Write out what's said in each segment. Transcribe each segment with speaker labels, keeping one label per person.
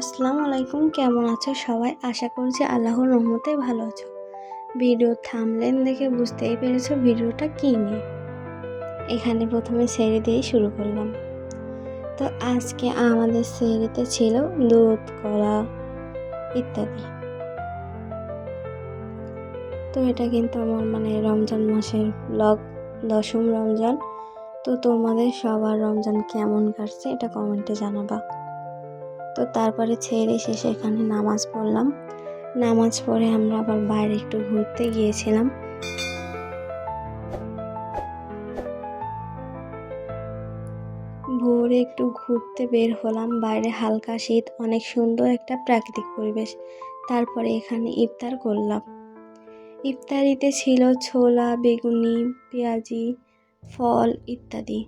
Speaker 1: আসসালামু আলাইকুম, কেমন আছো সবাই? আশা করছি আল্লাহর রহমতে ভালো আছো। ভিডিও থাম্বনেল দেখে বুঝতেই পেরেছো ভিডিওটা কী নিয়ে। এখানে প্রথমে সেহরি দিয়েই শুরু করলাম। তো আজকে আমাদের সেহরিতে ছিল দুধ, কলা ইত্যাদি। তো এটা কিন্তু আমার রমজান মাসের ব্লগ, 10ম রমজান। তো তোমাদের সবার রমজান কেমন কাটছে এটা কমেন্টে জানাবা। তো তারপরে সেহরি শেষে এখানে নামাজ পড়লাম। নামাজ পড়ে আমরা আবার বাইরে একটু ঘুরতে গিয়েছিলাম। ভোরে একটু ঘুরতে বের হলাম, বাইরে হালকা শীত, অনেক সুন্দর একটা প্রাকৃতিক পরিবেশ। তারপরে এখানে ইফতার করলাম। ইফতারিতে ছিল ছোলা, বেগুনি, পেঁয়াজি, ফল ইত্যাদি।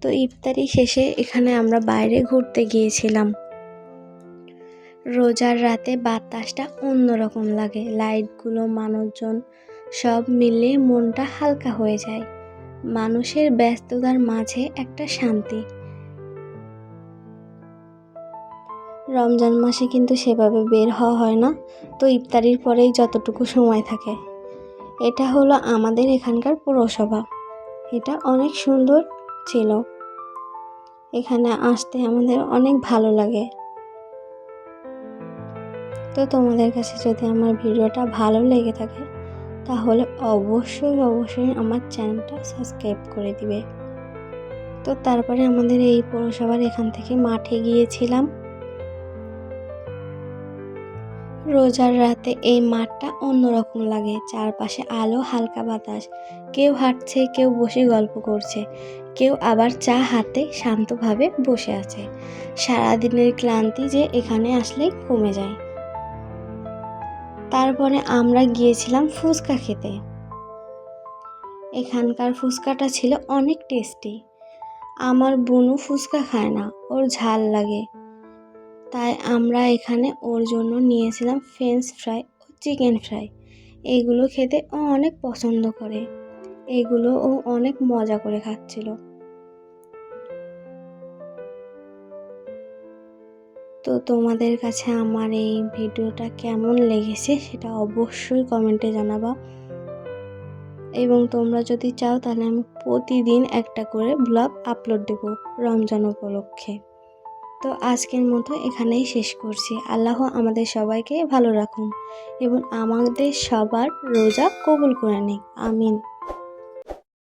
Speaker 1: তো ইফতারি শেষে এখানে আমরা বাইরে ঘুরতে গিয়েছিলাম। রোজার রাতে বাতাসটা অন্যরকম লাগে, লাইটগুলো, মানুষজন সব মিলে মনটা হালকা হয়ে যায়। মানুষের ব্যস্ততার মাঝে একটা শান্তি। রমজান মাসে কিন্তু সেভাবে বের হওয়া হয় না, তো ইফতারির পরেই যতটুকু সময় থাকে। এটা হলো আমাদের এখানকার পৌরসভা। এটা অনেক সুন্দর ছিল, এখানে আসতে আমাদের অনেক ভালো লাগে। তো তোমাদের কাছে যদি আমার ভিডিওটা ভালো লেগে থাকে তাহলে অবশ্যই আমার চ্যানেলটা সাবস্ক্রাইব করে দিবে। তো তারপরে আমাদের এই পৌরসভার এখান থেকে মাঠে গিয়েছিলাম। রোজার রাতে এই মাঠটা অন্যরকম লাগে, চারপাশে আলো, হালকা বাতাস, কেউ হাঁটছে, কেউ বসে গল্প করছে, কেউ আবার চা হাতে শান্তভাবে বসে আছে। সারাদিনের ক্লান্তি যে এখানে আসলেই কমে যায়। তারপরে আমরা গিয়েছিলাম ফুচকা খেতে। এখানকার ফুচকাটা ছিল অনেক টেস্টি। আমার বোনও ফুচকা খায় না, ওর ঝাল লাগে, তাই আমরা এখানে ওর জন্য নিয়েছিলাম ফ্রেঞ্চ ফ্রাই ও চিকেন ফ্রাই। এগুলো খেতে ও অনেক পছন্দ করে, এগুলো ও অনেক মজা করে খাচ্ছিল। তো তোমাদের কাছে আমার এই ভিডিওটা কেমন লেগেছে সেটা অবশ্যই কমেন্টে জানাবা। এবং তোমরা যদি চাও তাহলে আমি প্রতিদিন একটা করে ব্লগ আপলোড দেব রমজান উপলক্ষে। তো আজকের মতো এখানেই শেষ করছি। আল্লাহ আমাদের সবাইকে ভালো রাখুন এবং আমাদের সবার রোজা কবুল করে নিক। আমিন।